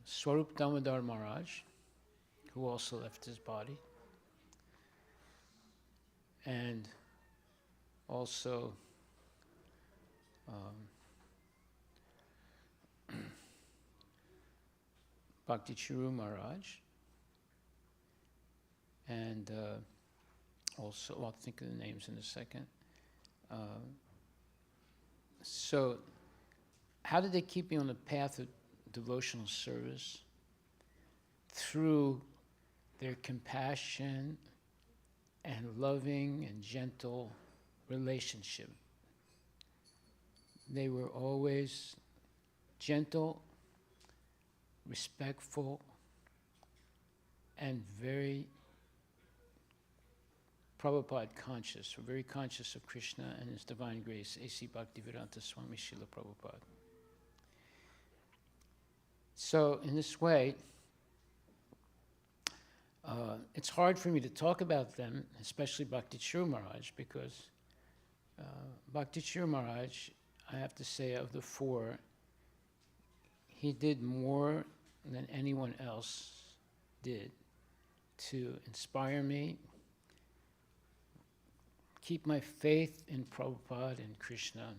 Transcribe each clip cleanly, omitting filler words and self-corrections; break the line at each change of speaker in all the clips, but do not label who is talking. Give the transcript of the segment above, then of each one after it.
Swarup Damodar Maharaj, who also left his body, and also Bhakti Charu Maharaj, and also, I'll think of the names in a second. So, how did they keep me on the path of devotional service? Through their compassion and loving and gentle relationship. They were always gentle, respectful, and very Prabhupada conscious, or very conscious of Krishna and His divine grace, A.C. Bhaktivedanta Swami Srila Prabhupada. So in this way, it's hard for me to talk about them, especially Bhakti Charu Maharaj, because Bhakti Charu Maharaj, I have to say, of the four, he did more than anyone else did to inspire me, keep my faith in Prabhupada and Krishna,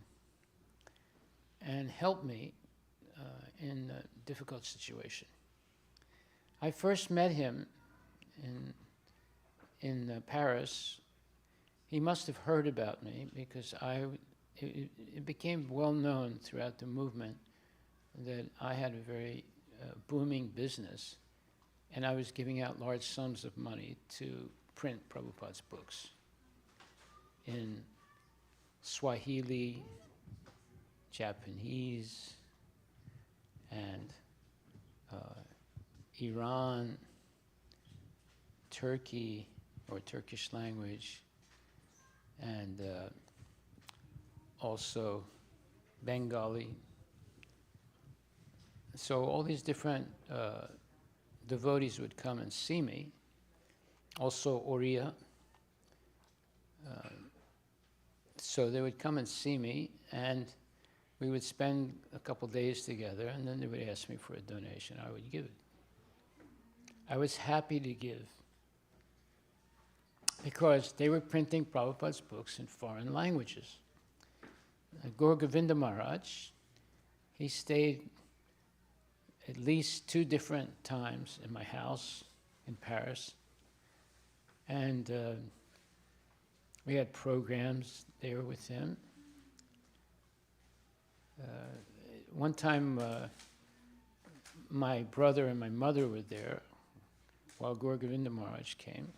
and help me in a difficult situation. I first met him in Paris. He must have heard about me because it became well known throughout the movement that I had a very booming business, and I was giving out large sums of money to print Prabhupada's books in Swahili, Japanese, and Iran, Turkey, or Turkish language, and also Bengali. So all these different devotees would come and see me. Also Oriya. So they would come and see me, and we would spend a couple days together, and then they would ask me for a donation. I would give it. I was happy to give, because they were printing Prabhupada's books in foreign languages. Gaur Govinda Maharaj, he stayed at least 2 different times in my house in Paris, and we had programs there with him. One time, my brother and my mother were there while Gaur Govinda Maharaj came.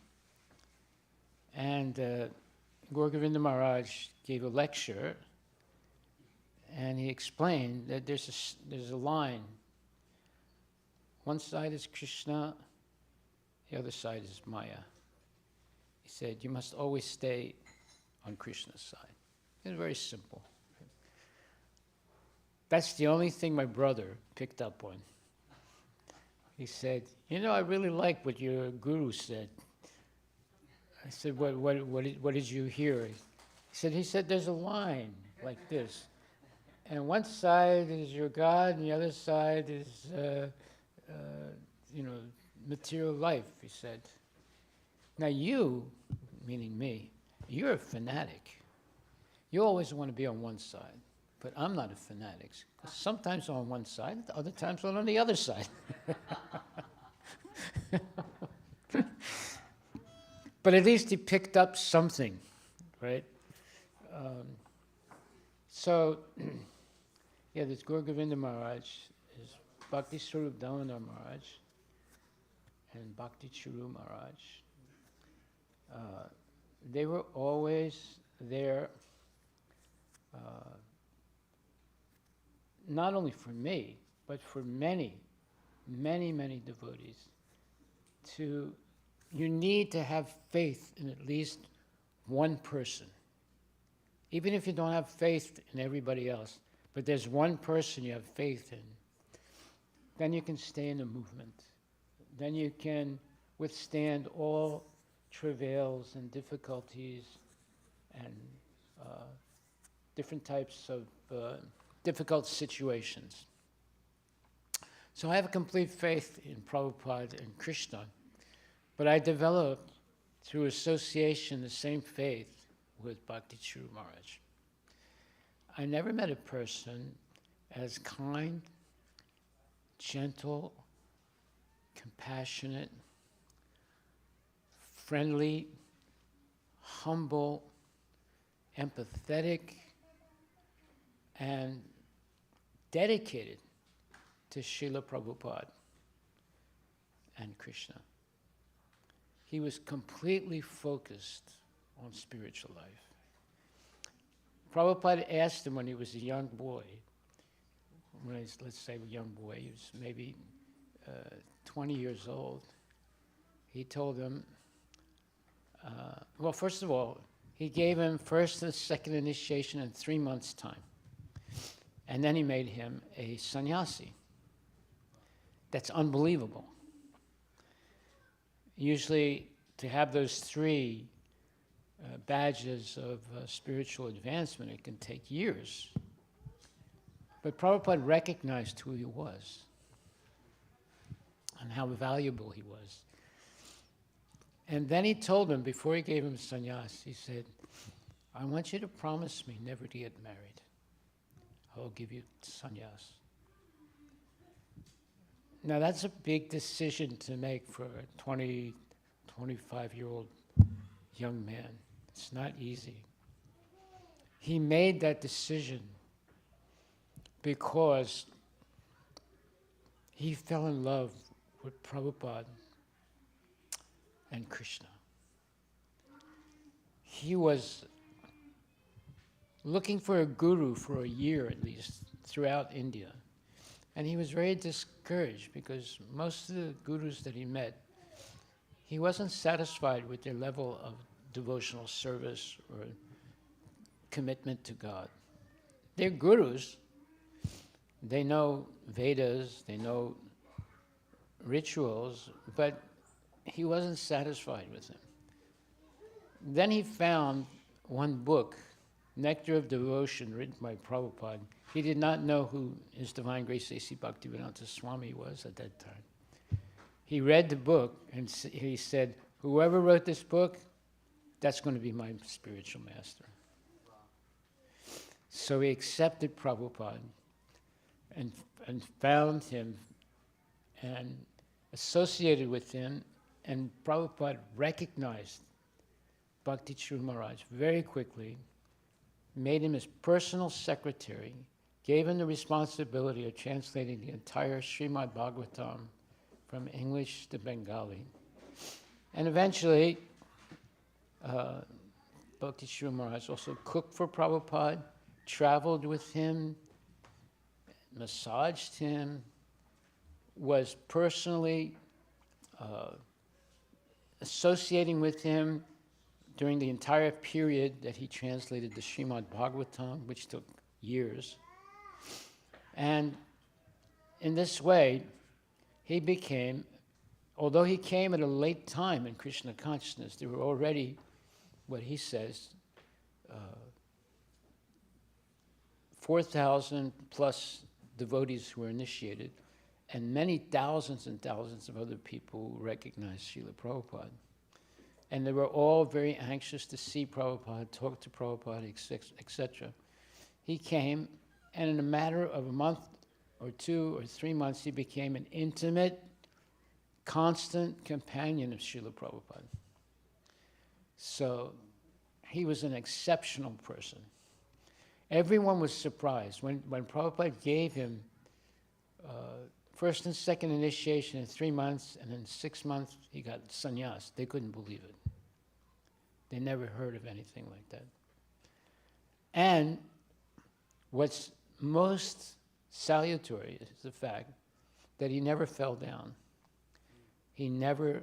And Gaur Govinda Maharaj gave a lecture, and he explained that there's a line. One side is Krishna, the other side is Maya. He said, you must always stay on Krishna's side. It's very simple. That's the only thing my brother picked up on. He said, I really like what your guru said. I said, what did you hear? He said, there's a line like this. And one side is your God, and the other side is, material life, he said. Now you, meaning me, you're a fanatic. You always want to be on one side, but I'm not a fanatic. Sometimes I'm on one side, other times I'm on the other side. But at least he picked up something, right? There's Gaur Govinda Maharaj, there's Bhakti Swarup Damodar Maharaj, and Bhakti Charu Maharaj. They were always there, not only for me, but for many, many, many devotees. You need to have faith in at least one person. Even if you don't have faith in everybody else, but there's one person you have faith in, then you can stay in the movement. Then you can withstand all travails and difficulties and different types of difficult situations. So I have a complete faith in Prabhupada and Krishna, but I developed through association the same faith with Bhakti Charu Maharaj. I never met a person as kind, gentle, compassionate, friendly, humble, empathetic, and dedicated to Srila Prabhupada and Krishna. He was completely focused on spiritual life. Prabhupada asked him when he was a young boy, let's say a young boy, he was maybe 20 years old. He told him, well, first of all, he gave him first and second initiation in 3 months' time. And then he made him a sannyasi. That's unbelievable. Usually, to have those 3 badges of spiritual advancement, it can take years. But Prabhupada recognized who he was and how valuable he was. And then he told him, before he gave him sannyas, he said, I want you to promise me never to get married. I will give you sannyas. Now that's a big decision to make for a 20, 25-year-old young man. It's not easy. He made that decision because he fell in love with Prabhupada and Krishna. He was looking for a guru for a year at least throughout India. And he was very discouraged because most of the gurus that he met, he wasn't satisfied with their level of devotional service or commitment to God. They're gurus. They know Vedas, they know rituals, but he wasn't satisfied with them. Then he found one book, Nectar of Devotion, written by Prabhupada. He did not know who His Divine Grace A.C. Bhaktivedanta Swami was at that time. He read the book and he said, whoever wrote this book, that's going to be my spiritual master. So he accepted Prabhupada and found him and associated with him, and Prabhupada recognized Bhakti Charu Maharaj very quickly, made him his personal secretary, gave him the responsibility of translating the entire Srimad Bhagavatam from English to Bengali. And eventually, Bhakti Charu Maharaj also cooked for Prabhupada, traveled with him, massaged him, was personally associating with him during the entire period that he translated the Srimad Bhagavatam, which took years. And in this way, he became, although he came at a late time in Krishna consciousness, there were already, what he says, 4,000 plus devotees who were initiated, and many thousands and thousands of other people who recognized Srila Prabhupada. And they were all very anxious to see Prabhupada, talk to Prabhupada, etc. He came, and in a matter of a month or 2 or 3 months, he became an intimate, constant companion of Srila Prabhupada. So he was an exceptional person. Everyone was surprised. When Prabhupada gave him first and second initiation in 3 months, and in 6 months he got sannyas, they couldn't believe it. They never heard of anything like that. And what's most salutary is the fact that he never fell down. He never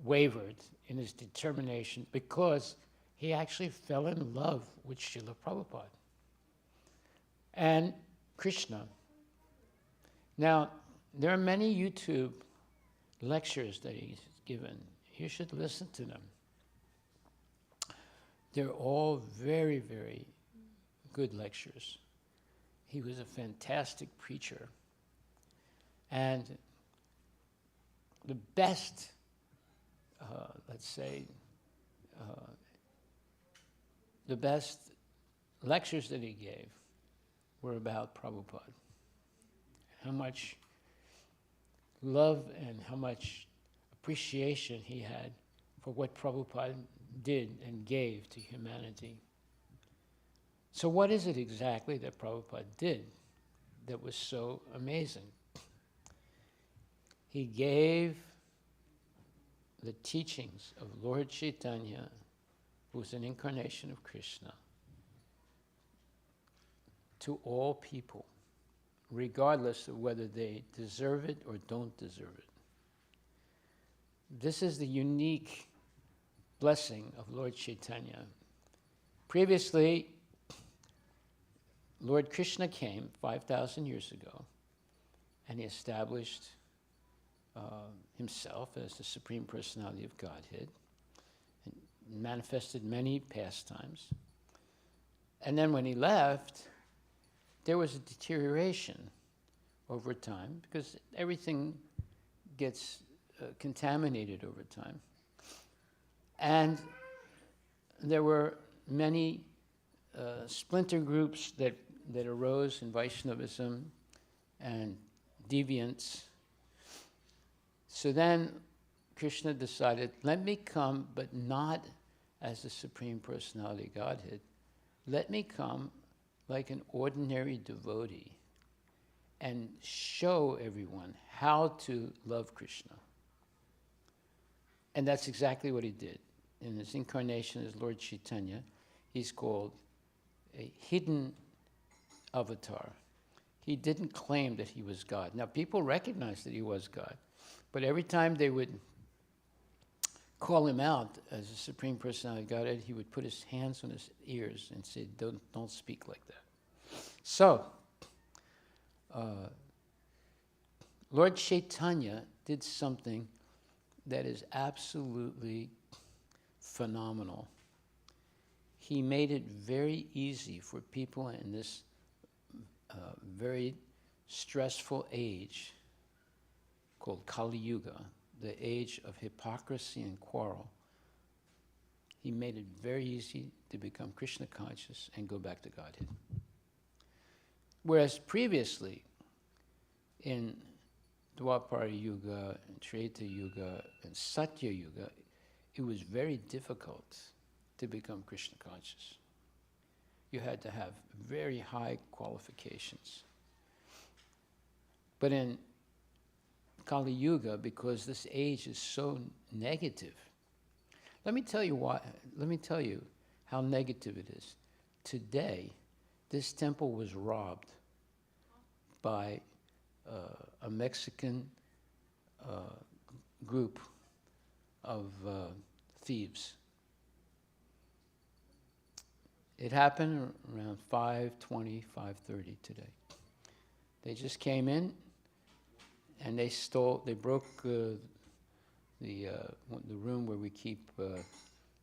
wavered in his determination because he actually fell in love with Srila Prabhupada and Krishna. Now, there are many YouTube lectures that he's given. You should listen to them. They're all very, very good lectures. He was a fantastic preacher. And the best, let's say, the best lectures that he gave were about Prabhupada. How much love and how much appreciation he had for what Prabhupada did and gave to humanity. So what is it exactly that Prabhupada did that was so amazing? He gave the teachings of Lord Chaitanya, who was an incarnation of Krishna, to all people, regardless of whether they deserve it or don't deserve it. This is the unique blessing of Lord Chaitanya. Previously, Lord Krishna came 5,000 years ago, and he established himself as the Supreme Personality of Godhead, and manifested many pastimes. And then when he left, there was a deterioration over time, because everything gets contaminated over time. And there were many splinter groups that arose in Vaishnavism and deviants. So then Krishna decided, let me come, but not as the Supreme Personality of Godhead. Let me come like an ordinary devotee and show everyone how to love Krishna. And that's exactly what he did. In his incarnation as Lord Chaitanya, he's called a hidden avatar. He didn't claim that he was God. Now, people recognized that he was God, but every time they would call him out as a Supreme Personality of Godhead, he would put his hands on his ears and say, don't speak like that. So, Lord Chaitanya did something that is absolutely phenomenal. He made it very easy for people in this very stressful age called Kali Yuga, the age of hypocrisy and quarrel. He made it very easy to become Krishna conscious and go back to Godhead. Whereas previously, in Dwapara Yuga, and Treta Yuga, and Satya Yuga, it was very difficult to become Krishna conscious. You had to have very high qualifications. But in Kali Yuga, because this age is so negative, let me tell you why. Let me tell you how negative it is. Today, this temple was robbed by a Mexican group of thieves. It happened around 5:20, 5:30 today. They just came in and they broke the room where we keep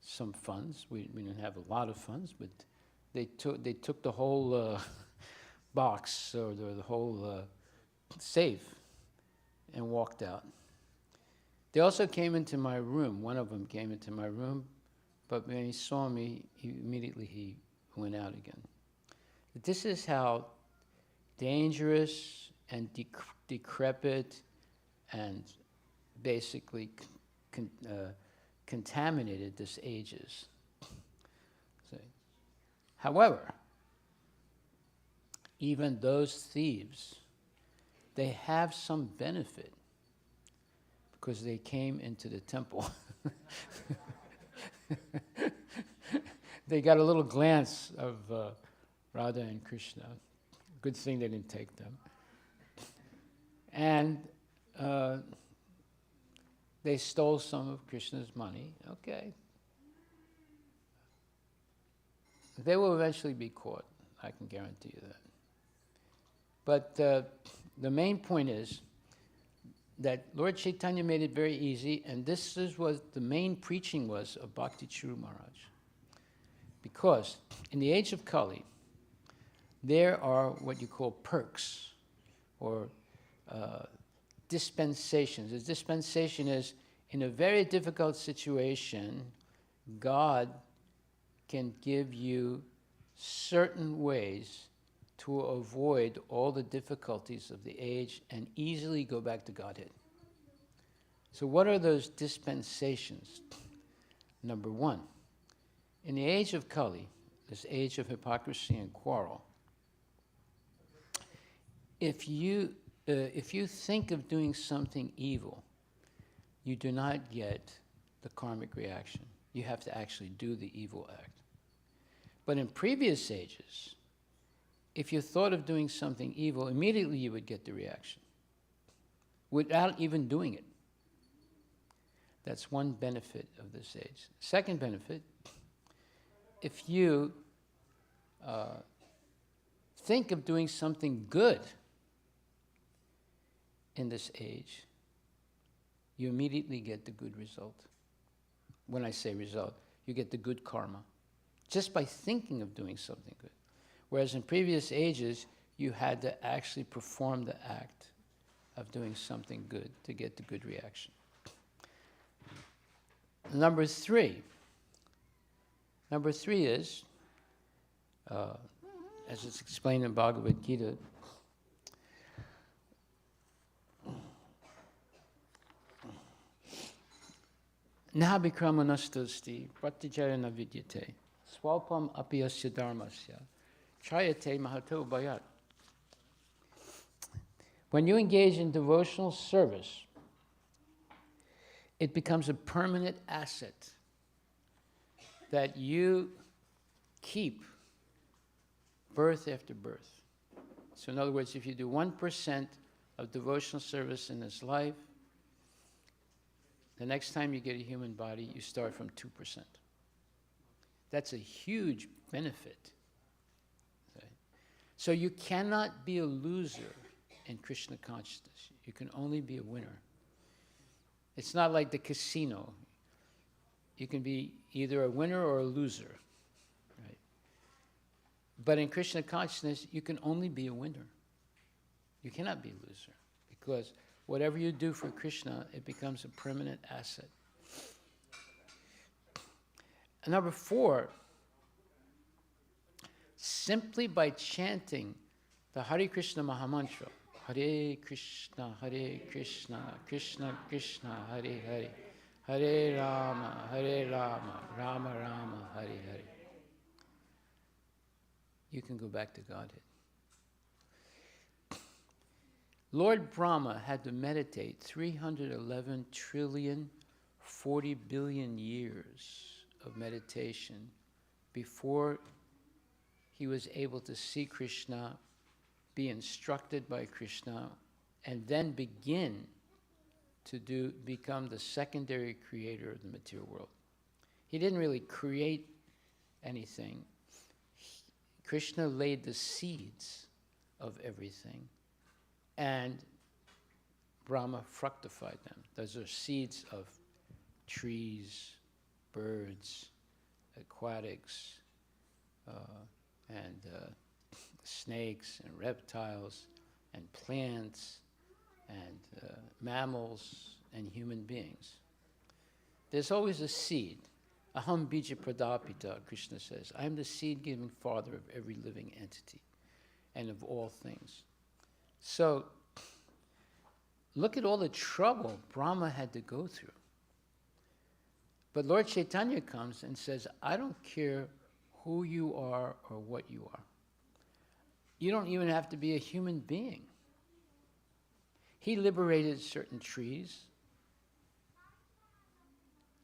some funds. We didn't have a lot of funds, but they took the whole box, or the whole safe, and walked out. They also came into my room. One of them came into my room, but when he saw me, he went out again. This is how dangerous and decrepit and basically contaminated this age is. However, even those thieves, they have some benefit because they came into the temple. They got a little glance of Radha and Krishna. Good thing they didn't take them. And they stole some of Krishna's money. Okay. They will eventually be caught. I can guarantee you that. But the main point is that Lord Chaitanya made it very easy, and this is what the main preaching was of Bhakti Charu Maharaj. Because in the age of Kali, there are what you call perks, or dispensations. A dispensation is, in a very difficult situation, God can give you certain ways to avoid all the difficulties of the age and easily go back to Godhead. So what are those dispensations? Number one, in the age of Kali, this age of hypocrisy and quarrel, if you think of doing something evil, you do not get the karmic reaction. You have to actually do the evil act. But in previous ages, if you thought of doing something evil, immediately you would get the reaction without even doing it. That's one benefit of this age. Second benefit, if you think of doing something good in this age, you immediately get the good result. When I say result, you get the good karma, just by thinking of doing something good. Whereas in previous ages, you had to actually perform the act of doing something good to get the good reaction. Number three is, as it's explained in Bhagavad Gita, Naha vikramanastasti pratijayana vidyate swalpam apiyasya dharmasya chayate mahato bhayat. When you engage in devotional service, it becomes a permanent asset that you keep birth after birth. So in other words, if you do 1% of devotional service in this life, the next time you get a human body, you start from 2%. That's a huge benefit. Okay? So you cannot be a loser in Krishna consciousness. You can only be a winner. It's not like the casino. You can be either a winner or a loser. Right? But in Krishna consciousness, you can only be a winner. You cannot be a loser, because whatever you do for Krishna, it becomes a permanent asset. And number four, simply by chanting the Hare Krishna Mahamantra, Hare Krishna, Krishna Krishna, Hare Hare, Hare Rama, Rama Rama, Hare Hare, you can go back to Godhead. Lord Brahma had to meditate 311 trillion, 40 billion years of meditation before he was able to see Krishna, be instructed by Krishna, and then begin to become the secondary creator of the material world. He didn't really create anything. Krishna laid the seeds of everything, and Brahma fructified them. Those are seeds of trees, birds, aquatics, and snakes and reptiles and plants and mammals and human beings. There's always a seed. Aham bija pradapita, Krishna says. I am the seed-giving father of every living entity and of all things. So, look at all the trouble Brahma had to go through. But Lord Chaitanya comes and says, I don't care who you are or what you are. You don't even have to be a human being. He liberated certain trees,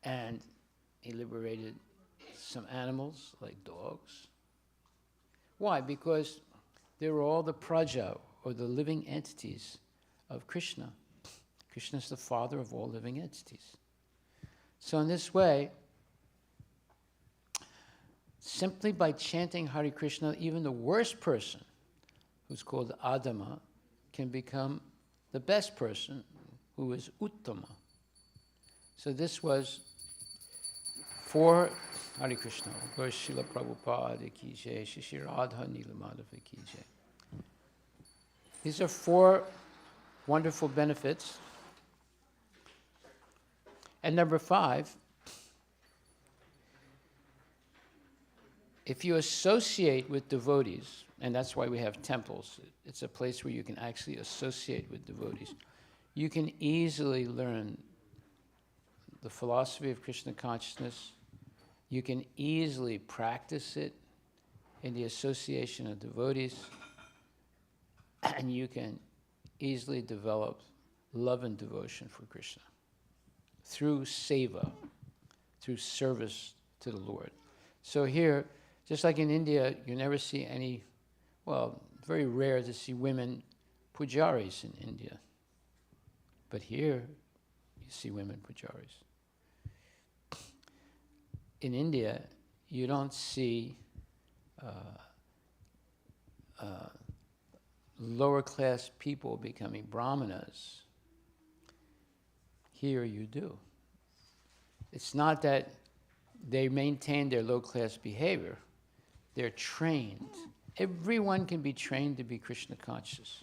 and he liberated some animals like dogs. Why? Because they were all the praja, or the living entities of Krishna. Krishna is the father of all living entities. So in this way, simply by chanting Hare Krishna, even the worst person, who's called Adama, can become the best person, who is Uttama. So this was for Hare Krishna. Gaur Srila Prabhupada ki jai, Shri Radha Nila Madhava ki jai. These are 4 wonderful benefits. And number 5, if you associate with devotees, and that's why we have temples, it's a place where you can actually associate with devotees, you can easily learn the philosophy of Krishna consciousness. You can easily practice it in the association of devotees, and you can easily develop love and devotion for Krishna through seva, through service to the Lord. So here, just like in India, you never see any, well, very rare to see women pujaris in India. But here, you see women pujaris. In India, you don't see lower class people becoming brahmanas. Here you do. It's not that they maintain their low class behavior. They're trained. Everyone can be trained to be Krishna conscious.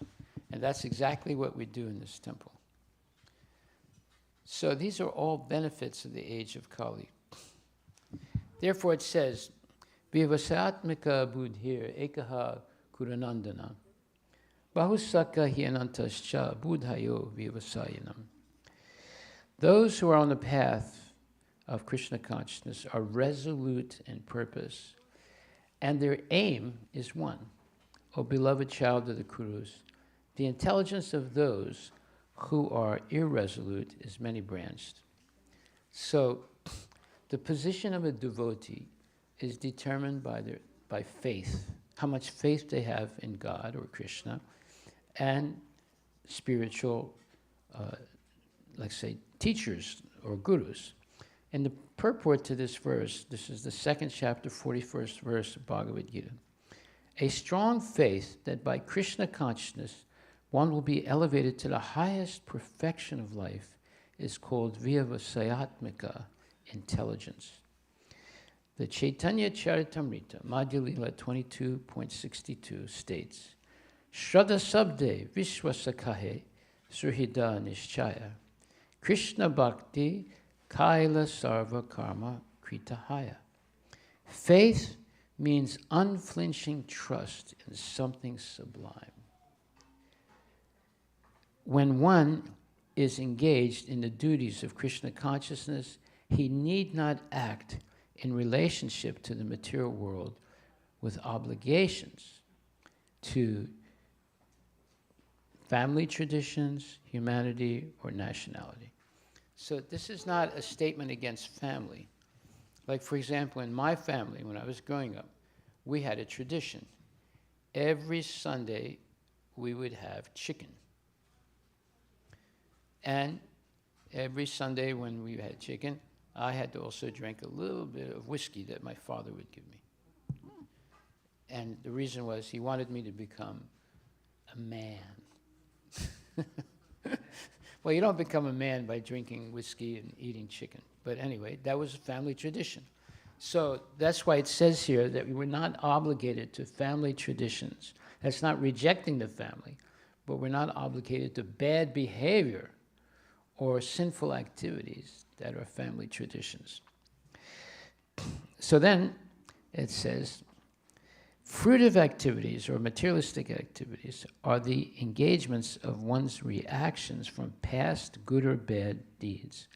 And that's exactly what we do in this temple. So these are all benefits of the age of Kali. Therefore it says, Vivasatmika buddhir ekaha kuranandana bahusaka hyanantascha buddhayo vivasayanam. Those who are on the path of Krishna consciousness are resolute in purpose, and their aim is one. O beloved child of the Kurus, the intelligence of those who are irresolute is many-branched. So, the position of a devotee is determined by faith, how much faith they have in God or Krishna, and spiritual, let's say, teachers or gurus. And the purport to this verse, this is the 2nd chapter, 41st verse of Bhagavad Gita. A strong faith that by Krishna consciousness one will be elevated to the highest perfection of life is called Vyavasayatmika intelligence. The Chaitanya Charitamrita, Madhya Lila 22.62 states, Shraddha Sabde Vishwasakahe Surhida Nishchaya Krishna Bhakti Kaila Sarva Karma Kritahaya. Faith means unflinching trust in something sublime. When one is engaged in the duties of Krishna consciousness, he need not act in relationship to the material world with obligations to family traditions, humanity, or nationality. So this is not a statement against family. Like, for example, in my family, when I was growing up, we had a tradition. Every Sunday, we would have chicken. And every Sunday when we had chicken, I had to also drink a little bit of whiskey that my father would give me. And the reason was he wanted me to become a man. Well, you don't become a man by drinking whiskey and eating chicken. But anyway, that was a family tradition. So that's why it says here that we were not obligated to family traditions. That's not rejecting the family, but we're not obligated to bad behavior or sinful activities that are family traditions. So then it says, fruitive activities or materialistic activities are the engagements of one's reactions from past good or bad deeds.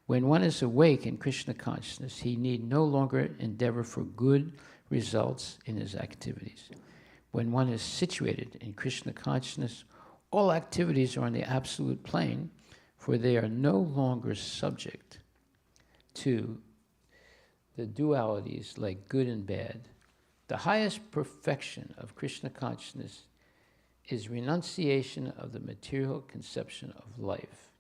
When one is awake in Krishna consciousness, he need no longer endeavor for good results in his activities. When one is situated in Krishna consciousness, all activities are on the absolute plane, for they are no longer subject to the dualities like good and bad. The highest perfection of Krishna consciousness is renunciation of the material conception of life.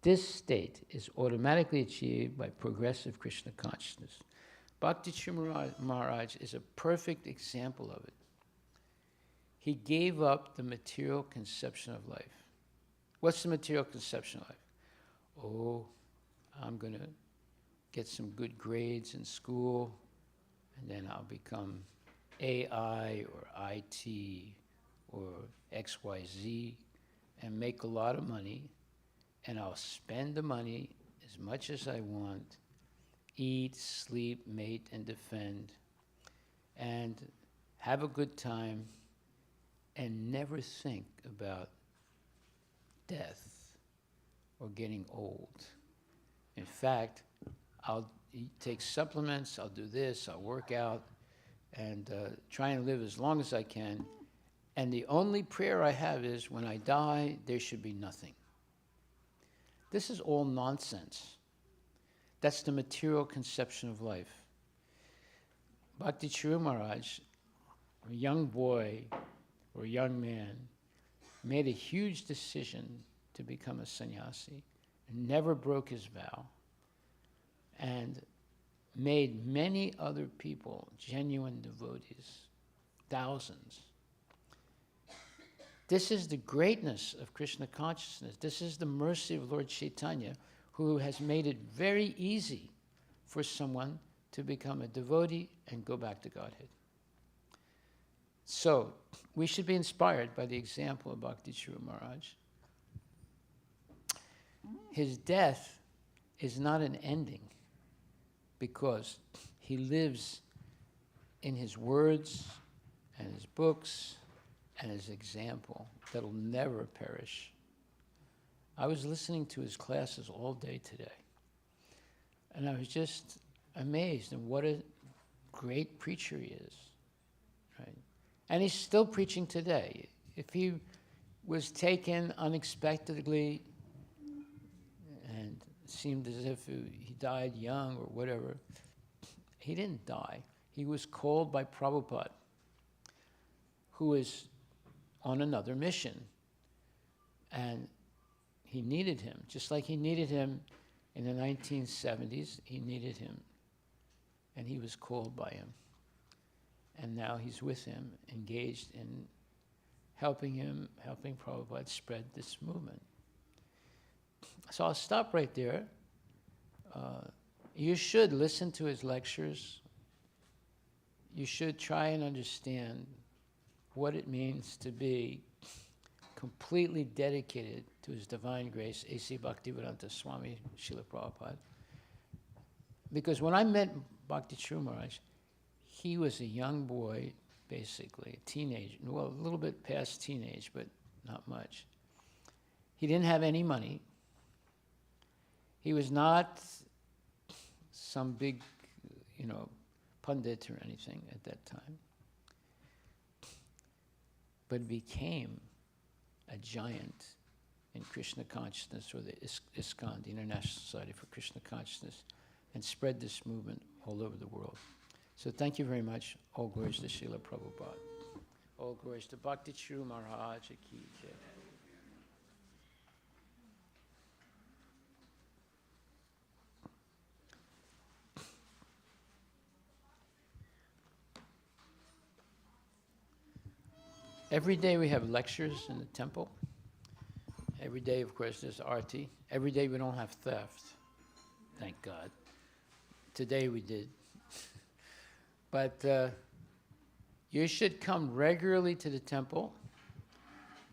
This state is automatically achieved by progressive Krishna consciousness. Bhakti Charu Maharaj is a perfect example of it. He gave up the material conception of life. What's the material conception of life? Oh, I'm going to get some good grades in school, and then I'll become AI or IT or XYZ, and make a lot of money, and I'll spend the money as much as I want, eat, sleep, mate, and defend, and have a good time, and never think about death or getting old. In fact, I'll take supplements, I'll do this, I'll work out, and try and live as long as I can. And the only prayer I have is, when I die, there should be nothing. This is all nonsense. That's the material conception of life. Bhakti Charu Maharaj, a young boy or a young man, made a huge decision to become a sannyasi, never broke his vow, and made many other people genuine devotees, thousands. This is the greatness of Krishna consciousness. This is the mercy of Lord Chaitanya, who has made it very easy for someone to become a devotee and go back to Godhead. So, we should be inspired by the example of Bhakti Charu Maharaj. His death is not an ending, because he lives in his words and his books and his example that'll never perish. I was listening to his classes all day today, and I was just amazed at what a great preacher he is, right? And he's still preaching today. If he was taken unexpectedly and seemed as if he died young or whatever, he didn't die. He was called by Prabhupada, who is on another mission. And he needed him, just like he needed him in the 1970s. He needed him, and he was called by him. And now he's with him, engaged in helping Prabhupada spread this movement. So I'll stop right there. You should listen to his lectures. You should try and understand what it means to be completely dedicated to His Divine Grace, A.C. Bhaktivedanta Swami Srila Prabhupada. Because when I met Bhakti Charu Maharaj, he was a young boy, basically, a teenager, well, a little bit past teenage, but not much. He didn't have any money. He was not some big, pundit or anything at that time, but became a giant in Krishna consciousness, or the ISKCON, the International Society for Krishna Consciousness, and spread this movement all over the world. So thank you very much. All glories to Srila Prabhupada. All glories to Bhakti Charu Maharaj Ki Jai. Every day we have lectures in the temple. Every day, of course, there's arti. Every day we don't have theft. Thank God. Today we did. But you should come regularly to the temple.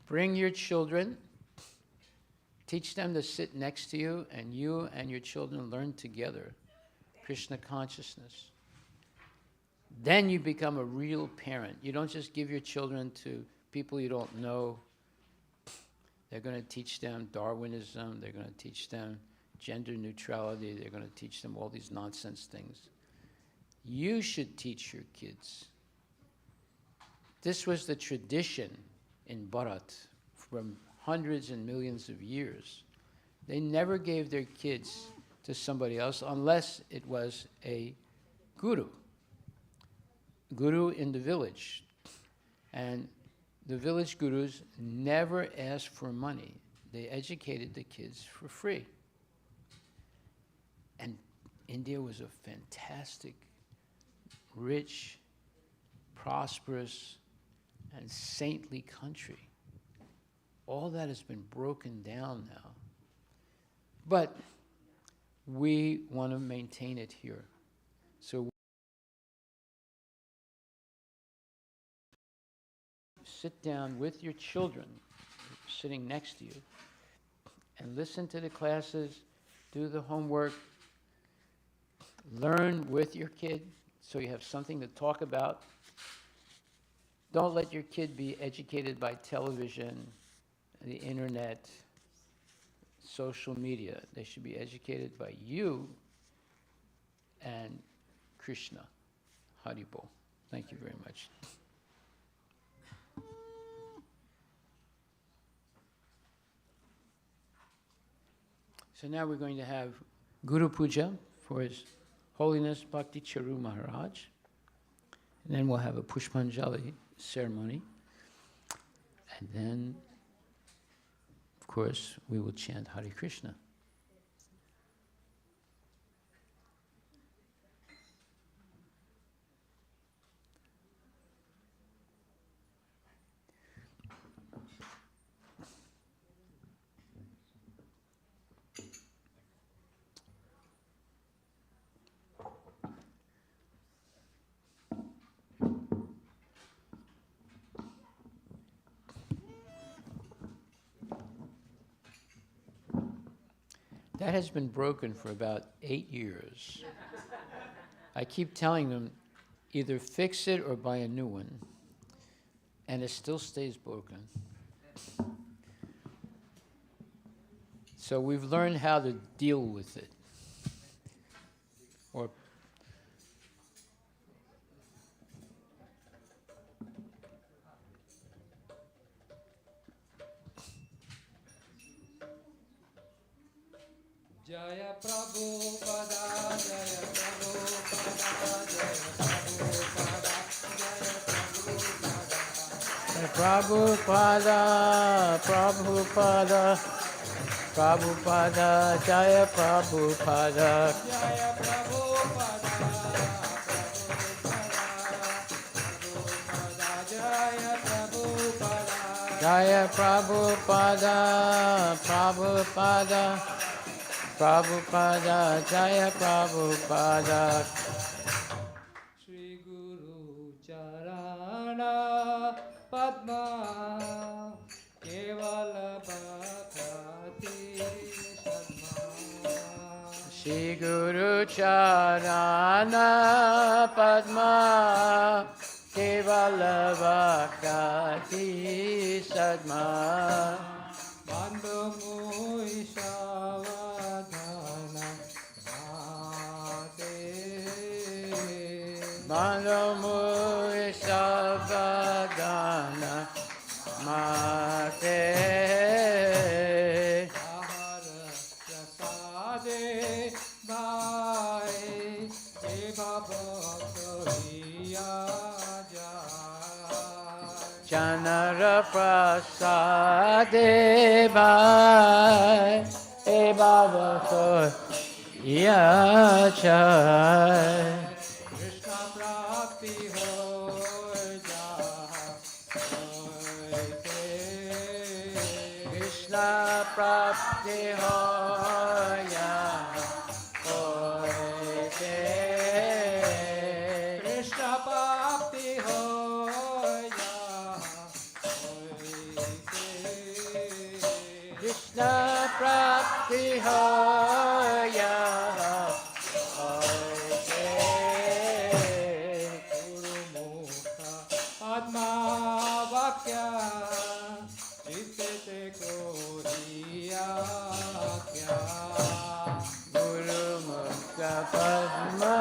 Bring your children. Teach them to sit next to you and your children learn together Krishna consciousness. Then you become a real parent. You don't just give your children to people you don't know. They're going to teach them Darwinism. They're going to teach them gender neutrality. They're going to teach them all these nonsense things. You should teach your kids. This was the tradition in Bharat from hundreds and millions of years. They never gave their kids to somebody else unless it was a guru in the village. And the village gurus never asked for money. They educated the kids for free. And India was a fantastic, rich, prosperous, and saintly country. All that has been broken down now. But we want to maintain it here. So sit down with your children, sitting next to you. And listen to the classes, do the homework, learn with your kid so you have something to talk about. Don't let your kid be educated by television, the internet, social media. They should be educated by you and Krishna. Haribol. Thank you very much. So now we're going to have Guru Puja for His Holiness Bhakti Charu Maharaj. And then we'll have a Pushpanjali ceremony. And then, of course, we will chant Hare Krishna. That has been broken for about 8 years. I keep telling them, either fix it or buy a new one. And it still stays broken. So we've learned how to deal with it. Or
Jaya Prabhupada, Jaya Prabhupada, Jaya Prabhupada,
Prabhupada, Prabhupada, Prabhupada, Jaya Prabhupada.
Jaya Prabhupada,
Jaya Prabhupada, Prabhupada, Prabhupada, Jaya Prabhupada.
Shri Guru Charana Padma Kevala Bhakti Sadma
Shri Guru Charana Padma Kevala Bhakti Sadma
Bandhu Muishavadhana Mate
Mandamu Sabadana Mate
Ahara Prasade Bhai Deva Bhakriya Jai
Chanara Prasade Bhai E Baba Kor Yachai
Krishna Prapti Ho Jai
Krishna Prapti Hoya Hoite
Krishna Prapti Ho
Krishna Prapti Hoya Hoite
Guru Mukha Padma Vakya Chitte Koriya Kya
Guru Mukha Padma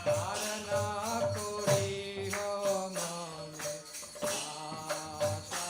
Dharana Kori Ho Mane Asha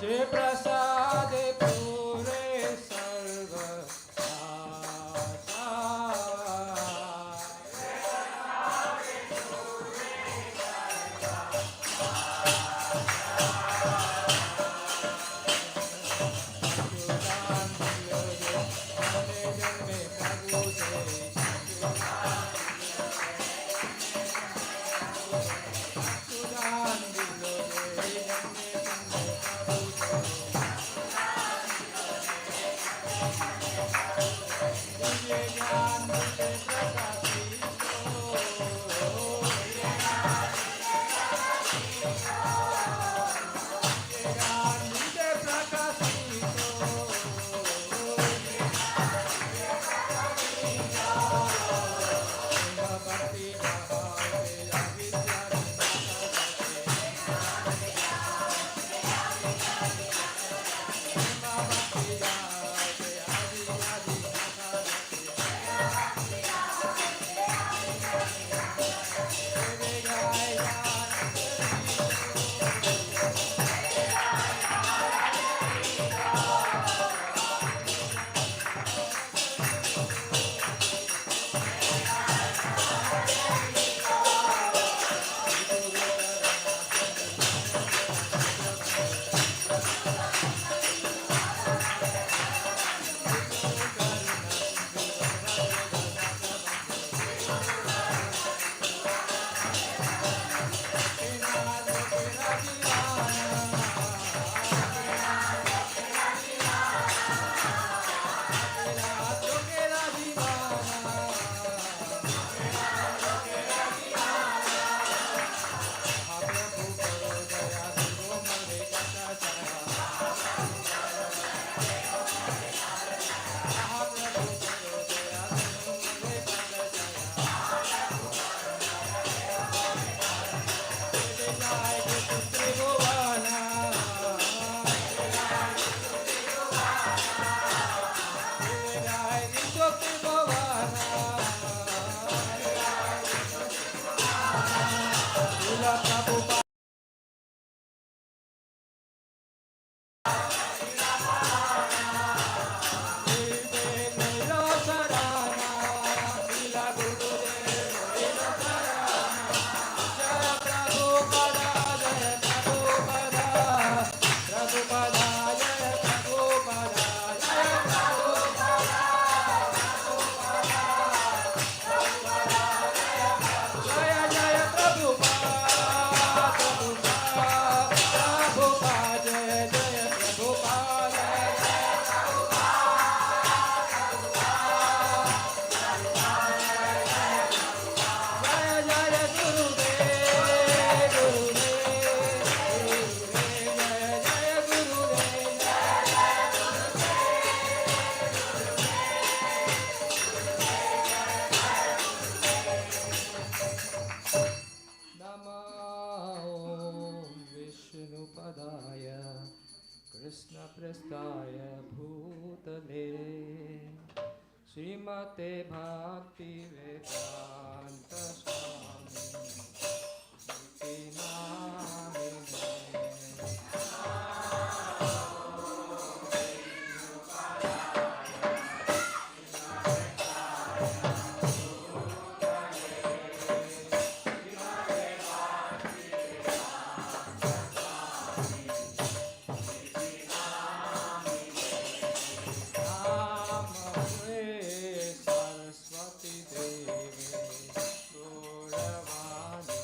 Shri Prasad पूरे सर्व आशा कृष्णप्रस्थाय भूतले श्रीमते भक्ति वेदांत स्वामी नामिने सरस्वती देवी गौरवाणी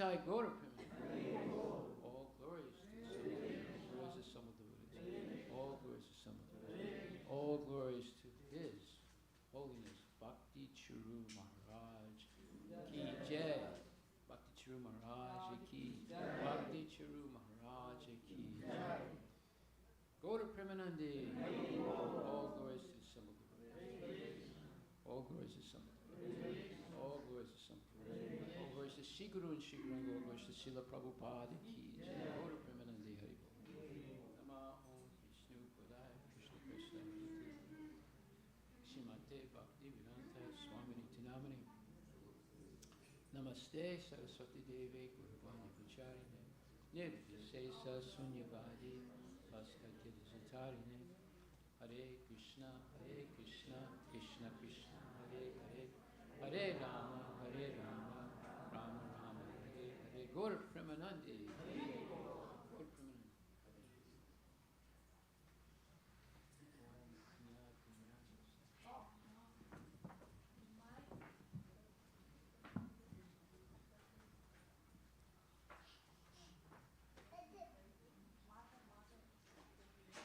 Nitai Gaura Premanande. All glories to the Samudra. All glories to Samudra. All glories to His Holiness Bhakti Charu Maharaj Ki Jai. Bhakti Charu Maharaj Ki Jai. Bhakti Charu Maharaj Ki Jai. Gaura Premanande. All glories to Samudra. All glories to Samudra. All glories to Samudra. All glories to Shri Guru and Shri Guru. All glories to Srila Prabhupada Ki Jai. Gaura Premanande Hari Bol. Nama Om Vishnu Padaya Krishna Krishna Shrimate Bhakti Vedanta Swamini Tinamani. Namaste Saraswati Deve Guruvani Pacharine Nirvisesa Sunyavadi Bhaskati Satarine. Hare Krishna Krishna Krishna Hare Hare Hare Rama Rama Rama Hare Hare. Gaura Premanande. Gaura Premanande.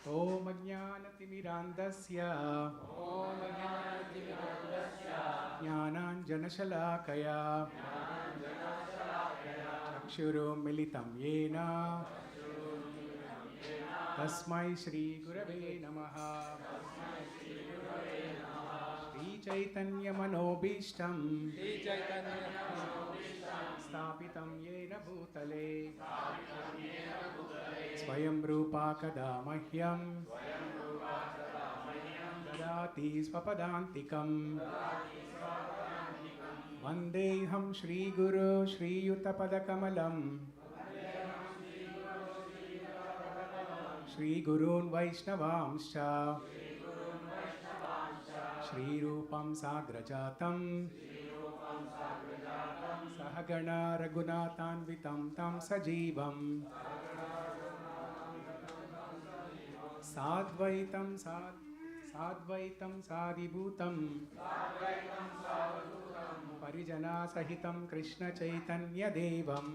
Om Ajnanatimirandasya Jnananjanashalakaya Chakshurum Militam Yena Tasmai Shri Gurave Namaha Shri Chaitanya Manobishtam Stapitam Yena Bhutale Swayam Rupa Kada Mahyam Dadati Swapadantikam Vandeham Shri Guru Shri Yutapadakamalam Shri Gurun Vaishnavamscha Shri Rupam Sagrajatam Sahagana Raghunathanvitam Tam Sajivam Sadvaitam Sadibhutam Parijana Sahitam Krishna Chaitanya Devam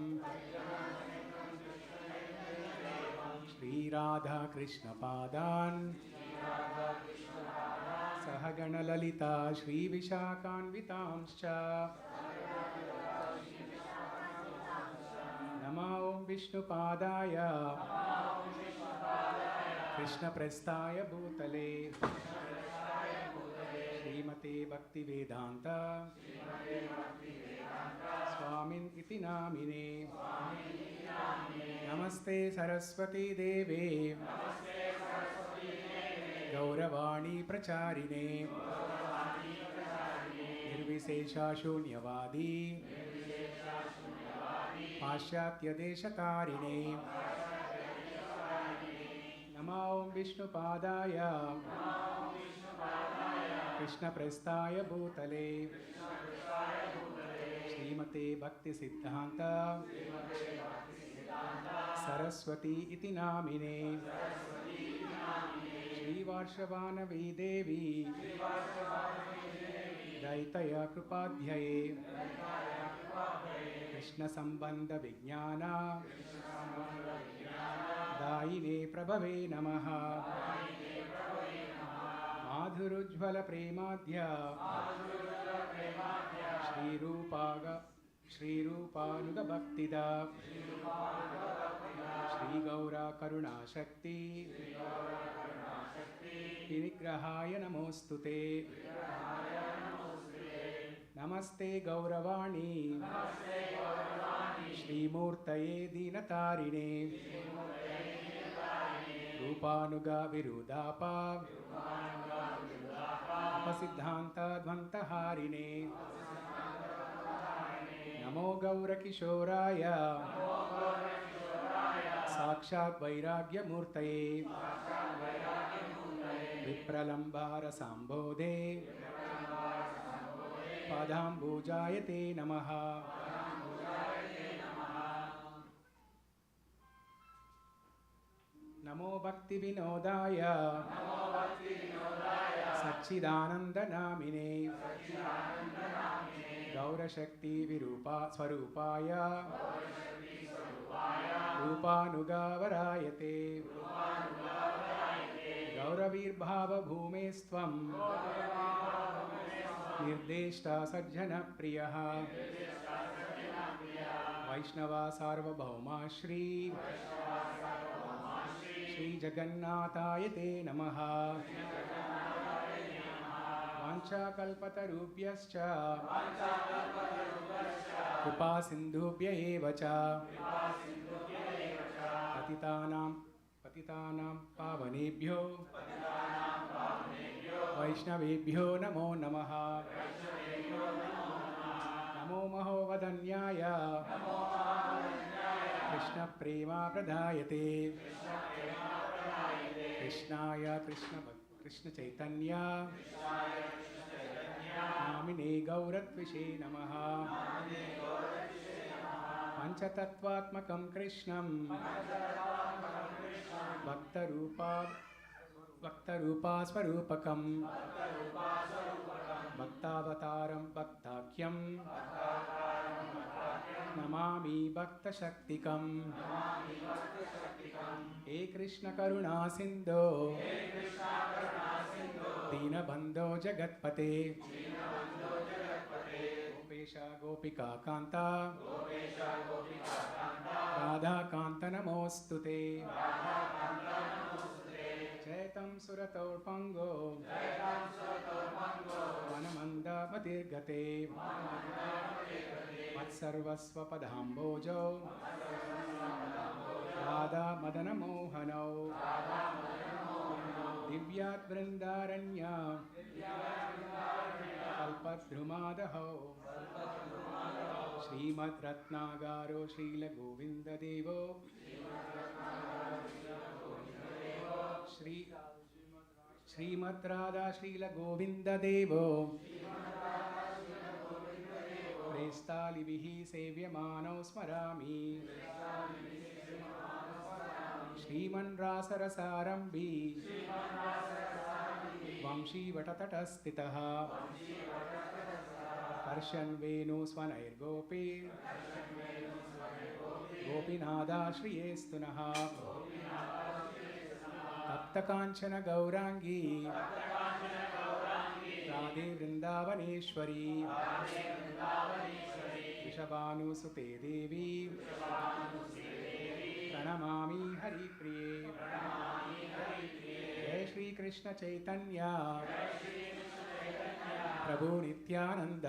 Shri Radha Krishna Padan Sahagana Lalita Shri Vishakhanvitamscha Nama Om Vishnu Padaya Krishna Prestaya Bhutale Srimate Bhakti Vedanta Swamin Iti Namine Namaste Saraswati Deve Gauravani Pracharine Nirvisesha Shunyavadi Pashyatya Deshatarine Nama Om Vishnu Padaya Krishna Prestaya Bhutale Srimate Bhakti Siddhanta Saraswati Iti Namine Shri Varshavanavi Devi Daitaya Krupadhyaye Krishna Sambandha Vijnana Daine Prabhave Namaha Madhurujjvala Premadhya Shri Rupanuga Bhaktida Shri Gaura Karuna Shakti Pinigrahaya Namostute Namaste Gauravani Shri Murtaye Dinatarine Rupanuga Virudapa Apasiddhanta Dvantaharine Namo Gaura Kishoraya Sakshat Vairagya Murtaye Vipralambara Sambodhe Padambujayate Namaha नमो भक्ति विनोदाय सच्चिदानन्दनामिने गौरशक्ति विरूपा स्वरूपाय रूपानुगावरायते गौरवीर्भावभूमेस्त्वं निर्देष्टा सज्जनप्रियः वैष्णवा सार्वभौमा श्रीजगन्नाथाय ते नमः वाञ्छाकल्पतरुभ्यश्च कृपासिन्धुभ्य एव च पतितानां पावनेभ्यो वैष्णवेभ्यो नमो नमः नमो महोवदन्याय कृष्णप्रेमाप्रदायते कृष्णाय कृष्णचैतन्य नामिने गौरत्विषे नमः पञ्चतत्त्वात्मकं कृष्णं भक्तरूपास्वरूपकं भक्तावतारं भक्ताख्यं नमामि भक्तशक्तिकम् हे कृष्ण करुणा सिन्धो दीनबन्धो जगत्पते गोपेश गोपिका कान्ता राधाकान्त नमोऽस्तु ते जयतं सुरतोर्पङ्गो वनमन्दमतिर्गते मत्सर्वस्वपदाम्बोजो राधा मदनमोहनौ दिव्याद्वृन्दारण्य कल्पद्रुमादहौ श्रीमद्रत्नागारो श्रीलगोविन्ददेवो श्रीमद्राधा श्रीलगोविन्ददेवो प्रेस्तालिभिः सेव्यमानौ स्मरामि श्रीमन्रासरसारम्भी वंशीवटतटस्थितः कर्षन् वेणुस्वनैर्गोपी गोपीनादाश्रियेस्तु नः तप्तकाञ्चन गौराङ्गी राधे वृन्दावनेश्वरी वृषभानुसुते देवी प्रणमामि हरिप्रिये जय श्री कृष्ण चैतन्य प्रभु नित्यानंद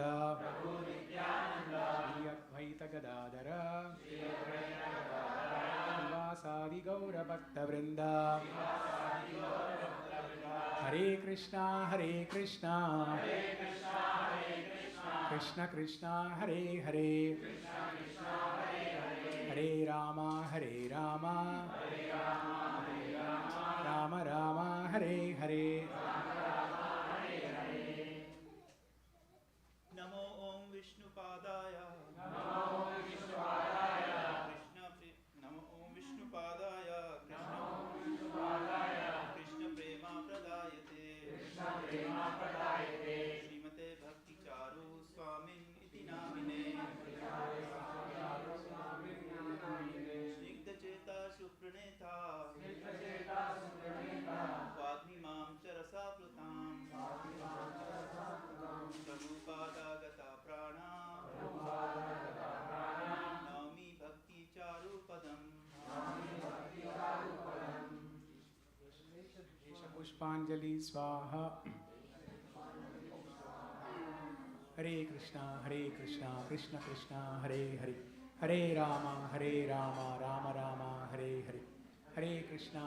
श्री अद्वैत गदाधर श्रीवासादि गौर भक्त वृंद हरे कृष्णा कृष्ण कृष्ण हरे हरे हरे राम राम राम हरे हरे
नमो ओम विष्णुपादाय नमो ओम विष्णुपादाय कृष्ण प्रेमा प्रदायते श्रीमते भक्ति चारु स्वामिन् इति नामिने स्निग्धचेता सुप्रणेता वाग्मिमां च रसाप्लुताम् प्रभुपादागता प्राणा नौमि भक्ति चारु पदम्
पुष्पांजलि स्वाहा हरे Krishna Krishna Krishna Hare Hare Hare Ram Ram Ram Hare Hare Hare Krishna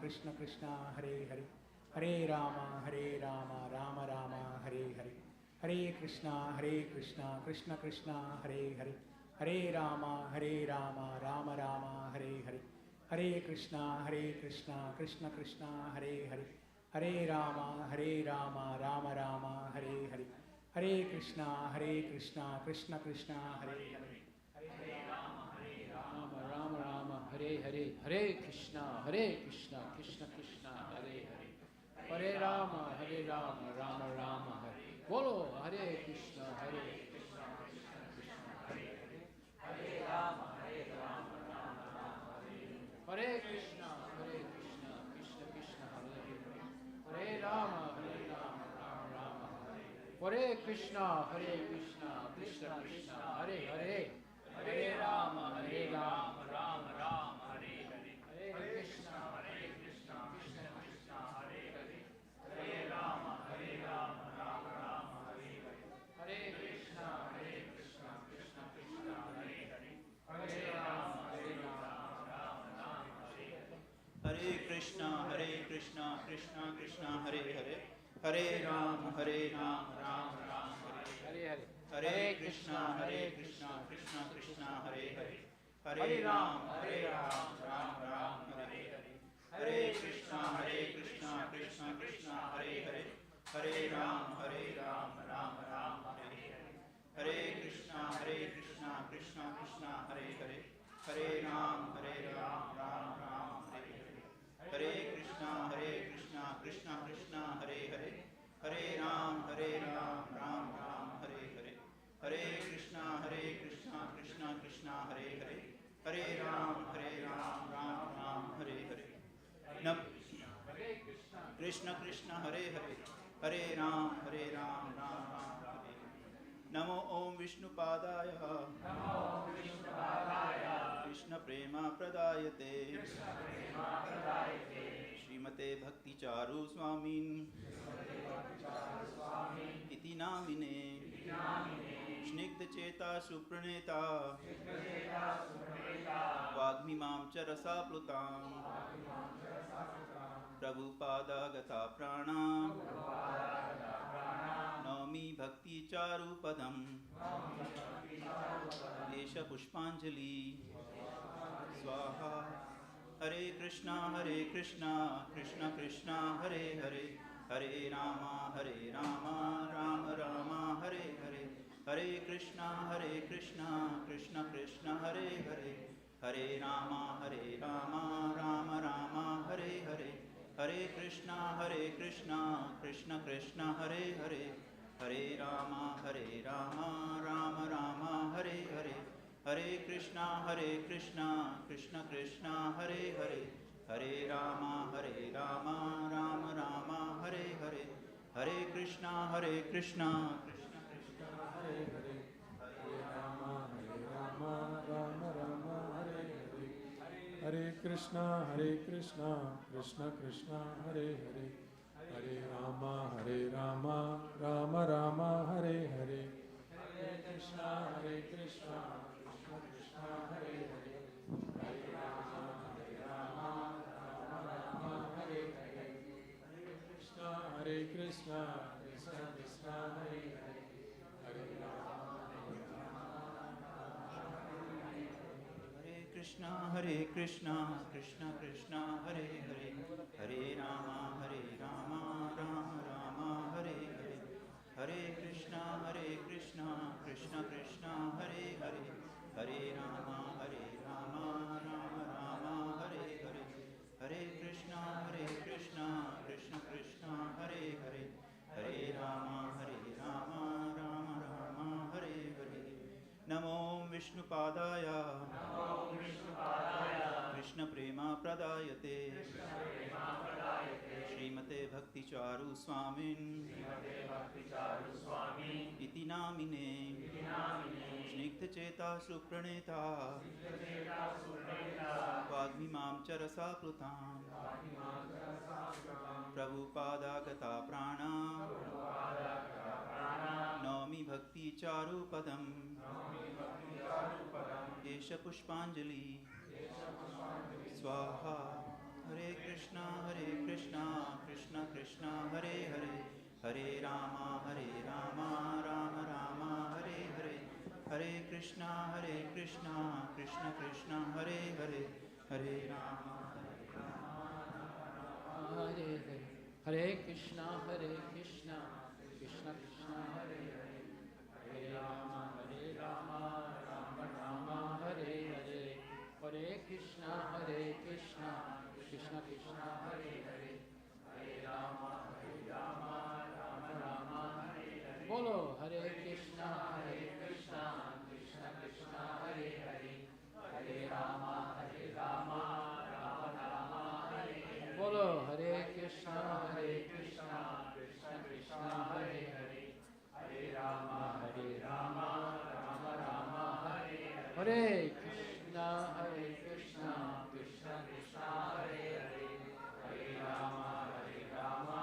Krishna Krishna Hare Hare Hare Ram Ram Ram Hare Hare Hare Krishna Krishna Krishna Hare Hare Hare Ram Ram Ram Hare Hare Hare Krishna Krishna Krishna Hare Hare Hare Ram Ram Ram Hare Hare Hare Krishna Krishna Krishna Hare Hare
Rama Rama Hare Hare Hare, Hare Krishna, Krishna Krishna, Hare Hare, Hare Rama, Rama Rama, Hare. Bolo, Hare Krishna, Krishna, Krishna, Hare Hare, Hare Rama, Hare Krishna, Krishna Krishna, Hare Hare, Hare Rama, Rama Rama, Hare. Hare Krishna, Krishna Krishna, Hare Hare, Hare Rama, Rama Rama, Hare Hare, Hare Krishna, Krishna Krishna, Hare Hare, Hare Rama, Rama Rama, Hare Hare, Hare Krishna, Krishna Krishna, Hare Hare, Hare Rama, Rama Rama, Hare Hare.
Hare Krishna, Krishna Krishna, Hare Hare, Hare Ram, Ram Ram, Hare
Hare Hare.
Hare Krishna, Krishna Krishna, Hare Hare, Hare Ram, Ram Ram, Hare Hare, Hare Krishna, Krishna Krishna, Hare Hare, Hare Ram, Ram Ram, Hare Hare, Hare Krishna, Krishna Krishna, Hare Hare, Hare Ram, Ram Ram, Hare Hare, Hare Krishna, Krishna Krishna, Hare Hare, Hare Ram, Ram Ram, Hare Hare, Hare Krishna, Krishna Krishna, Hare Hare, Hare Ram, Ram Ram, Hare Hare. Krishna Krishna, Hare Hare, Hare Ram, Ram Ram, Hare Hare. Namo Om Vishnupadaya, Krishna Prema Pradayate, Srimate Bhakti Charu Swamin Iti Namine, Snigdha Cheta Supraneta, Vagmimam Charasa Plutam, Prabhupada Gata Prana, Naumi Bhakti Charu Padam, Esha Pushpanjali, Swaha. Hare Krishna, Krishna Krishna, Hare Hare, Hare Rama, Rama Rama, Hare Hare, Hare Krishna, Krishna Krishna, Hare Hare, Hare Rama, Rama Rama, Hare Hare, Hare Krishna, Krishna Krishna, Hare Hare, Hare Rama, Rama Rama, Hare Hare, Hare Krishna, Krishna Krishna, Hare Hare, Hare Rama, Rama Rama, Hare Hare, Hare Krishna, Krishna Krishna, Hare Hare, Hare Rama, Rama Rama, Hare Hare,
Hare Krishna, Krishna Krishna, Hare Hare, Hare Rama, Rama Rama, Hare Hare, Hare Krishna, Krishna Krishna, Hare Hare, Hare Rama, Rama Rama, Hare Hare, Hare Krishna, Krishna Krishna, Hare Hare, Hare Rama,
Hare Krishna, Krishna Krishna, Hare Hare, Hare Rama, Rama Rama, Hare Hare, Hare Krishna, Krishna Krishna, Hare Hare, Hare Rama, Rama Rama, Hare Hare, Hare Krishna, Krishna Krishna, Hare Hare, Hare Rama, Rama Rama, Hare Hare. Namo Vishnupadaya, Krishna Prema Pradayate, Srimate Bhakti Charu Swamin Iti Namine, Snigdha Cheta Supraneta, Vagmimam Charasa Plutam, Prabhupada Gata Prana, Naumi Bhakti Charu Padam, Esha Pushpanjali, Swaha. Hare Krishna, Krishna Krishna, Hare Hare, Hare Rama, Rama Rama, Hare Hare, Hare Krishna, Krishna Krishna, Hare Hare, Hare Rama,
Hare Hare, Hare Krishna, Krishna Krishna, Hare Hare, Hare Rama, Rama Rama, Hare Hare, Hare Krishna, Krishna Krishna, Hare Hare, Hare Rama, Rama Rama, Hare Hare. Bolo Hare Krishna, Krishna Krishna, Hare Hare, Hare Rama, Rama Rama, Hare Hare. Bolo Hare Krishna, Krishna Krishna, Hare Hare, Hare Rama, Rama Rama, Hare Hare. Hare Krishna, Krishna Krishna, Hare Hare, Hare Rama, Rama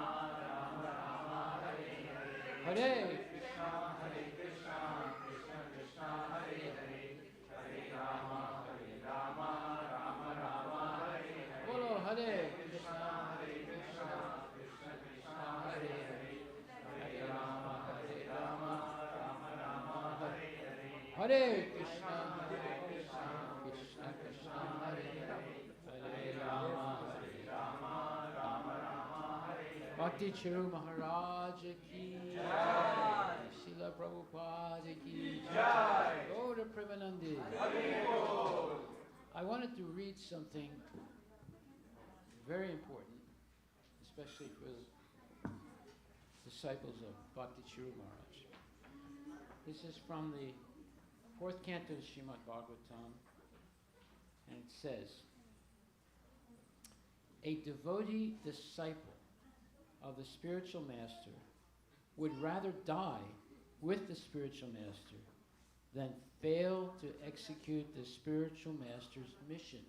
Rama, Hare Hare. Hare Krishna, Krishna Krishna, Hare Hare, Hare Rama, Rama Rama, Hare Hare. Bolo Hare Krishna, Krishna Krishna, Hare Hare, Hare Rama, Rama Rama, Hare Hare. Hare Krishna, Krishna Krishna, Hare Hare, Hare Rama, Rama Rama, Hare Hare. Bhakti Charu Maharaj ki jai. Srila Prabhupada ki jai. Gaura Premanandi. I wanted to read something very important, especially for the disciples of Bhakti Charu Maharaj. This is from the 4th canto of Srimad Bhagavatam, and it says, a devotee disciple of the spiritual master would rather die with the spiritual master than fail to execute the spiritual master's mission.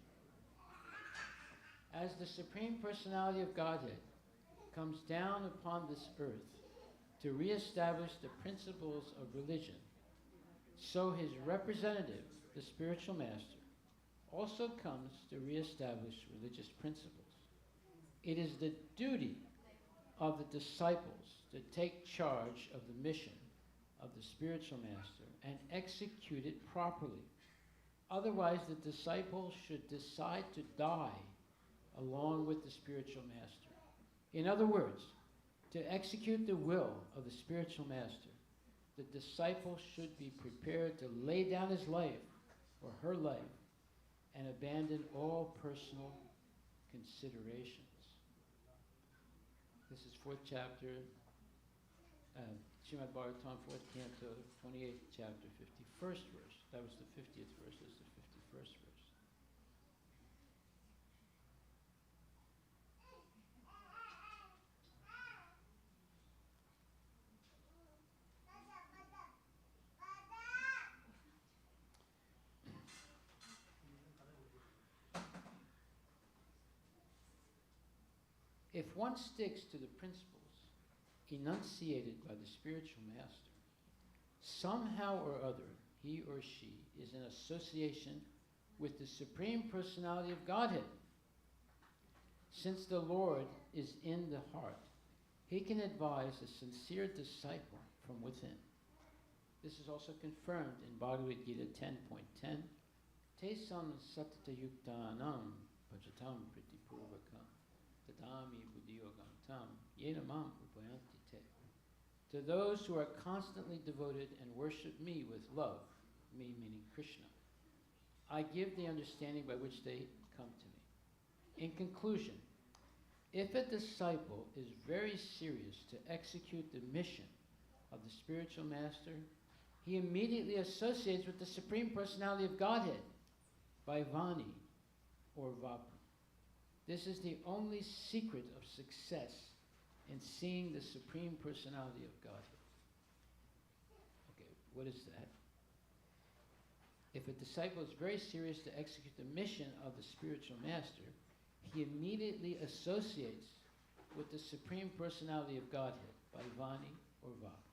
As the Supreme Personality of Godhead comes down upon this earth to reestablish the principles of religion, so his representative, the spiritual master, also comes to reestablish religious principles. It is the duty of the disciples to take charge of the mission of the spiritual master and execute it properly. Otherwise, the disciples should decide to die along with the spiritual master. In other words, to execute the will of the spiritual master, the disciple should be prepared to lay down his life or her life and abandon all personal considerations. This is 4th chapter, Srimad Bhagavatam, 4th canto, 28th chapter, 51st verse. That was the 50th verse, this is the 51st verse. If one sticks to the principles enunciated by the spiritual master, somehow or other, he or she is in association with the Supreme Personality of Godhead. Since the Lord is in the heart, he can advise a sincere disciple from within. This is also confirmed in Bhagavad Gita 10.10. Tesam satatayuktanam bhajatam pritipurvakam tadami buddhiyogam tam yena mam upayanti te. To those who are constantly devoted and worship me with love, me meaning Krishna, I give the understanding by which they come to me. In conclusion, if a disciple is very serious to execute the mission of the spiritual master, he immediately associates with the Supreme Personality of Godhead by Vani or Vapu. This is the only secret of success in seeing the Supreme Personality of Godhead. Okay, what is that? If a disciple is very serious to execute the mission of the spiritual master, he immediately associates with the Supreme Personality of Godhead by Vani or Vapu.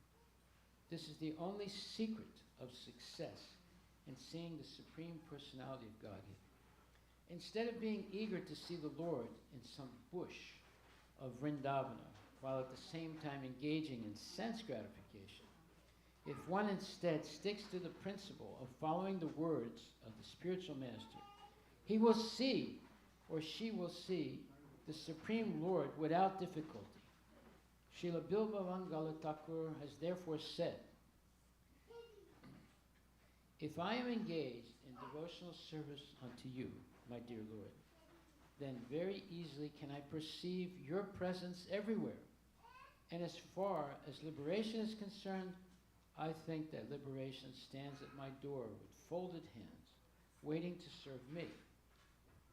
This is the only secret of success in seeing the Supreme Personality of Godhead. Instead of being eager to see the Lord in some bush of Vrindavana, while at the same time engaging in sense gratification, if one instead sticks to the principle of following the words of the spiritual master, he will see, or she will see, the Supreme Lord without difficulty. Srila Bilbhavangala Thakur has therefore said, if I am engaged in devotional service unto you, my dear Lord, then very easily can I perceive your presence everywhere. And as far as liberation is concerned, I think that liberation stands at my door with folded hands, waiting to serve me.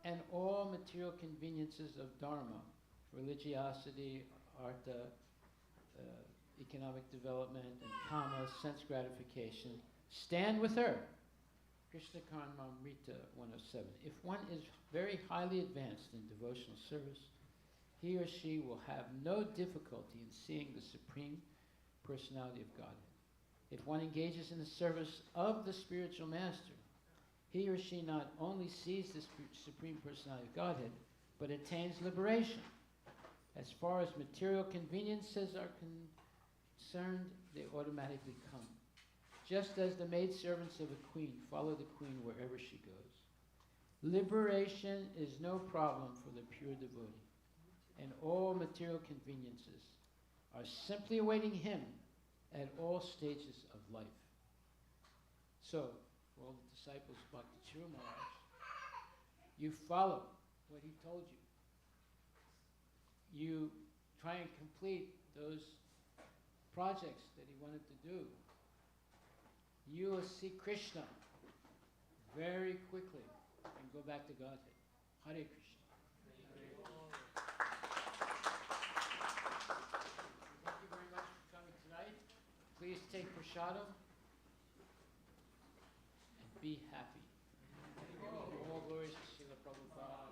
And all material conveniences of Dharma, religiosity, artha, economic development, and kama, sense gratification, stand with her. Krishna Karmamrita 107. If one is very highly advanced in devotional service, he or she will have no difficulty in seeing the Supreme Personality of Godhead. If one engages in the service of the spiritual master, he or she not only sees the Supreme Personality of Godhead, but attains liberation. As far as material conveniences are concerned, they automatically come. Just as the maidservants of a queen follow the queen wherever she goes. Liberation is no problem for the pure devotee, and all material conveniences are simply awaiting him at all stages of life. So, for all the disciples of Bhakti Charu Maharaj, you follow what he told you. You try and complete those projects that he wanted to do. You will see Krishna very quickly and go back to Godhead. Hare Krishna. Thank you very much for coming tonight. Please take prasadam and be happy. All glories to Srila Prabhupada.